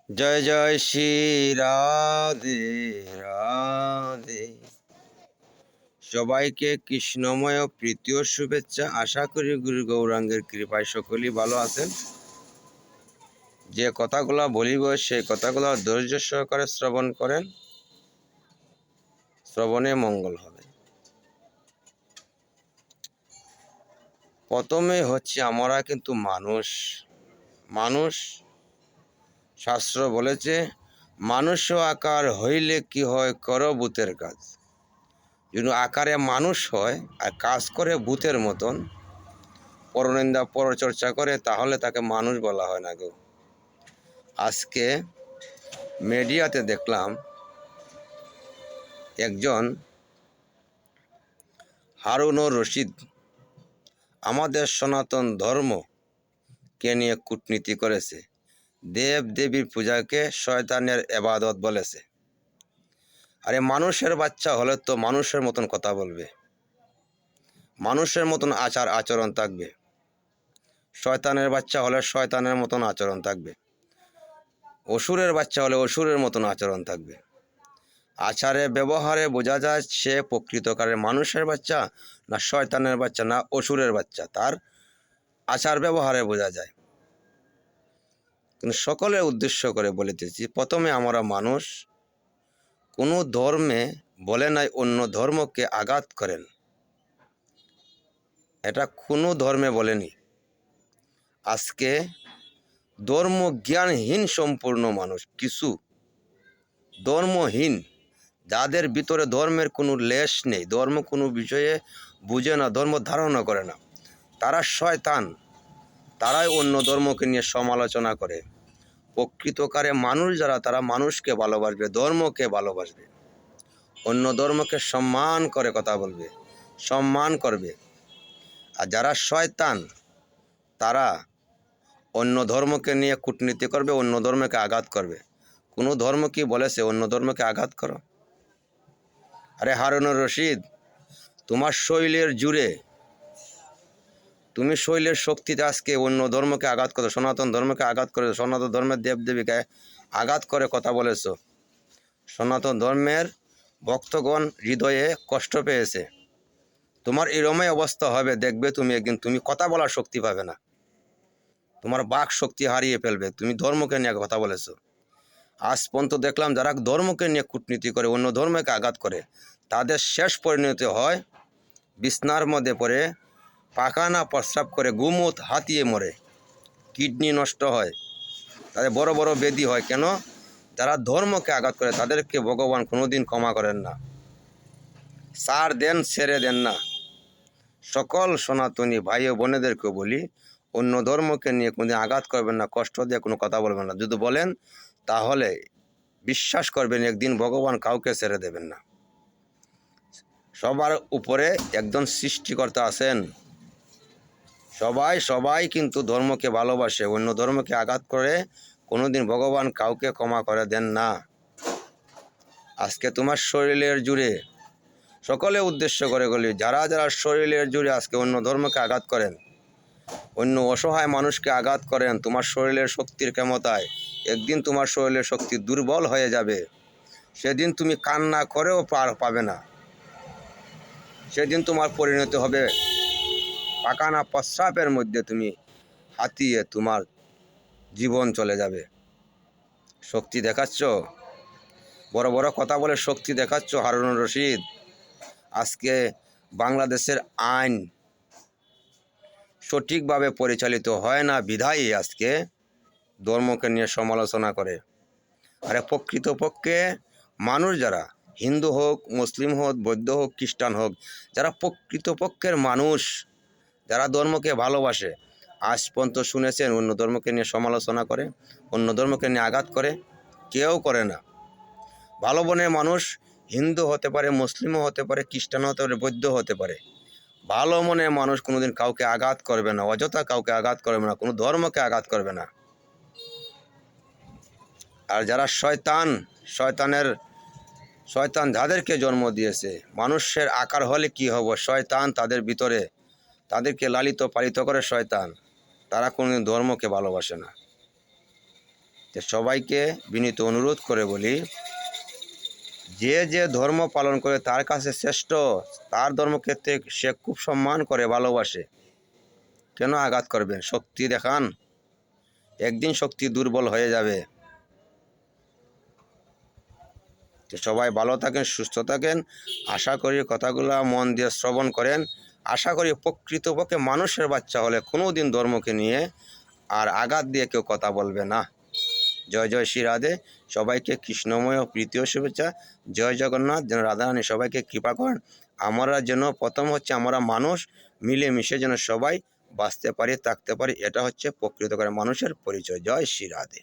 জয় জয় শ্রী রাধে রাধে। সবাইকে কৃষ্ণময় প্রীতি ও শুভেচ্ছা। আশা করি গুরু গৌরাঙ্গের কৃপায় সকলেই ভালো আছেন। যে কথাগুলো বলিব সেই কথাগুলো ধৈর্য সহকারে শ্রবণ করেন, শ্রবণে মঙ্গল হবে। প্রথমে হচ্ছে আমরা কিন্তু মানুষ শাস্ত্র বলেছে, মানুষ আকার হইলে কি হয়, কর ভূতের কাজ। যদি আকারে মানুষ হয় আর কাজ করে ভূতের মতন, পরনিন্দা পরচর্চা করে, তাহলে তাকে মানুষ বলা হয় না গো। আজকে মিডিয়াতে দেখলাম একজন হারুনুর রশিদ আমাদের সনাতন ধর্মকে নিয়ে কূটনীতি করেছে। দেব দেবীর পূজাকে শয়তানের এবাদত বলেছে। আরে মানুষের বাচ্চা হলে তো মানুষের মতন কথা বলবে, মানুষের মতন আচার আচরণ থাকবে। শয়তানের বাচ্চা হলে শয়তানের মতন আচরণ থাকবে, অসুরের বাচ্চা হলে অসুরের মতন আচরণ থাকবে। আচারে ব্যবহারে বোঝা যায় সে প্রকৃতকারের মানুষের বাচ্চা না শয়তানের বাচ্চা না অসুরের বাচ্চা, তার আচার ব্যবহারে বোঝা যায়। কিন্তু সকলের উদ্দেশ্য করে বলিতেছি, প্রথমে আমরা মানুষ, কোনো ধর্মে বলে নাই অন্য ধর্মকে আঘাত করেন, এটা কোনো ধর্মে বলেনি। আজকে ধর্ম জ্ঞানহীন সম্পূর্ণ মানুষ, কিছু ধর্মহীন, যাদের ভিতরে ধর্মের কোনো লেশ নেই, ধর্ম কোনো বিষয়ে বুঝে না, ধর্ম ধারণা করে না, তারা শয়তান। তারাই অন্য ধর্মকে নিয়ে সমালোচনা করে। প্রকৃতকারে মানুষ যারা, তারা মানুষকে ভালোবাসবে, ধর্মকে ভালোবাসবে, অন্য ধর্মকে সম্মান করে কথা বলবে, সম্মান করবে। আর যারা শয়তান, তারা অন্য ধর্মকে নিয়ে কূটনীতি করবে, অন্য ধর্মকে আঘাত করবে। কোনো ধর্ম কি বলেছে অন্য ধর্মকে আঘাত করো? আরে হারুনুর রশিদ, তোমার শৈলের জুড়ে, তুমি শৈলের শক্তিতে আজকে অন্য ধর্মকে আঘাত করো, সনাতন ধর্মকে আঘাত করে, সনাতন ধর্মের দেবদেবীকে আঘাত করে কথা বলেছ। সনাতন ধর্মের ভক্তগণ হৃদয়ে কষ্ট পেয়েছে। তোমার এরমই অবস্থা হবে, দেখবে তুমি একদিন তুমি কথা বলার শক্তি পাবে না, তোমার বাক শক্তি হারিয়ে ফেলবে। তুমি ধর্মকে নিয়ে কথা বলেছ। আজ পর্যন্ত দেখলাম যারা ধর্মকে নিয়ে কূটনীতি করে, অন্য ধর্মকে আঘাত করে, তাদের শেষ পরিণতি হয় বিছনার মধ্যে পড়ে পাখানা প্রস্রাব করে গুমুত হাতিয়ে মরে, কিডনি নষ্ট হয়, তাদের বড় বড় ব্যাধি হয়। কেন? যারা ধর্মকে আঘাত করে তাদেরকে ভগবান কোনোদিন ক্ষমা করেন না, ছাড় দেন, ছেড়ে দেন না। সকল সনাতনী ভাই ও বোনেদেরকে বলি, অন্য ধর্মকে নিয়ে কোনোদিন আঘাত করবেন না, কষ্ট দিয়ে কোনো কথা বলবেন না। যদি বলেন তাহলে বিশ্বাস করবেন একদিন ভগবান কাউকে ছেড়ে দেবেন না। সবার উপরে একজন সৃষ্টিকর্তা আছেন। সবাই কিন্তু ধর্মকে ভালোবাসে, অন্য ধর্মকে আঘাত করে কোনোদিন ভগবান কাউকে ক্ষমা করে দেন না। আজকে তোমার শরীরের জুড়ে, সকলে উদ্দেশ্য করে বলি, যারা যারা শরীরের জুড়ে আজকে অন্য ধর্মকে আঘাত করেন, অন্য অসহায় মানুষকে আঘাত করেন, তোমার শরীরের শক্তির ক্ষমতায় একদিন তোমার শরীরের শক্তি দুর্বল হয়ে যাবে। সেদিন তুমি কান্না করেও পার পাবে না। সেদিন তোমার পরিণতি হবে পাখানা প্রস্রাবের মধ্যে তুমি হাতিয়ে তোমার জীবন চলে যাবে। শক্তি দেখাচ্ছ, বড় বড় কথা বলে শক্তি দেখাচ্ছ হারুনুর রশিদ। আজকে বাংলাদেশের আইন সঠিকভাবে পরিচালিত হয় না বিধায়ী আজকে ধর্মকে নিয়ে সমালোচনা করে। আরে প্রকৃতপক্ষে মানুষ যারা, হিন্দু হোক, মুসলিম হোক, বৌদ্ধ হোক, খ্রিস্টান হোক, যারা প্রকৃতপক্ষের মানুষ, যারা ধর্মকে ভালোবাসে, আজ পর্যন্ত শুনেছেন অন্য ধর্মকে নিয়ে সমালোচনা করে, অন্য ধর্মকে নিয়ে আঘাত করে? কেউ করে না। ভালো মনের মানুষ হিন্দু হতে পারে, মুসলিমও হতে পারে, খ্রিস্টানও হতে পারে, বৌদ্ধ হতে পারে। ভালো মনের মানুষ কোনোদিন কাউকে আঘাত করবে না, অযথা কাউকে আঘাত করবে না, কোনো ধর্মকে আঘাত করবে না। আর যারা শয়তান যাদেরকে জন্ম দিয়েছে, মানুষের আকার হলে কি হব, শয়তান তাদের ভিতরে, তাদেরকে লালিত পালিত করে শয়তান। তারা কোনোদিন ধর্মকে ভালোবাসে না। তো সবাইকে বিনীত অনুরোধ করে বলি, যে যে ধর্ম পালন করে তার কাছে শ্রেষ্ঠ, তার ধর্মক্ষেত্রে সে খুব সম্মান করে, ভালোবাসে। কেন আঘাত করবেন? শক্তি দেখান, একদিন শক্তি দুর্বল হয়ে যাবে। তো সবাই ভালো থাকেন, সুস্থ থাকেন। আশা করি কথাগুলো মন দিয়ে শ্রবণ করেন। আশা করি প্রকৃতপক্ষে মানুষের বাচ্চা হলে কোনো দিন ধর্মকে নিয়ে আর আঘাত দিয়ে কেউ কথা বলবে না। জয় জয় শ্রী রাধে। সবাইকে কৃষ্ণময় ও প্রীতি ও শুভেচ্ছা। জয় জগন্নাথ। যেন রাধারানী সবাইকে কৃপা করেন। আমরা যেন প্রথম হচ্ছে আমরা মানুষ, মিলেমিশে যেন সবাই বাঁচতে পারি, থাকতে পারি। এটা হচ্ছে প্রকৃত করে মানুষের পরিচয়। জয় শ্রী রাধে।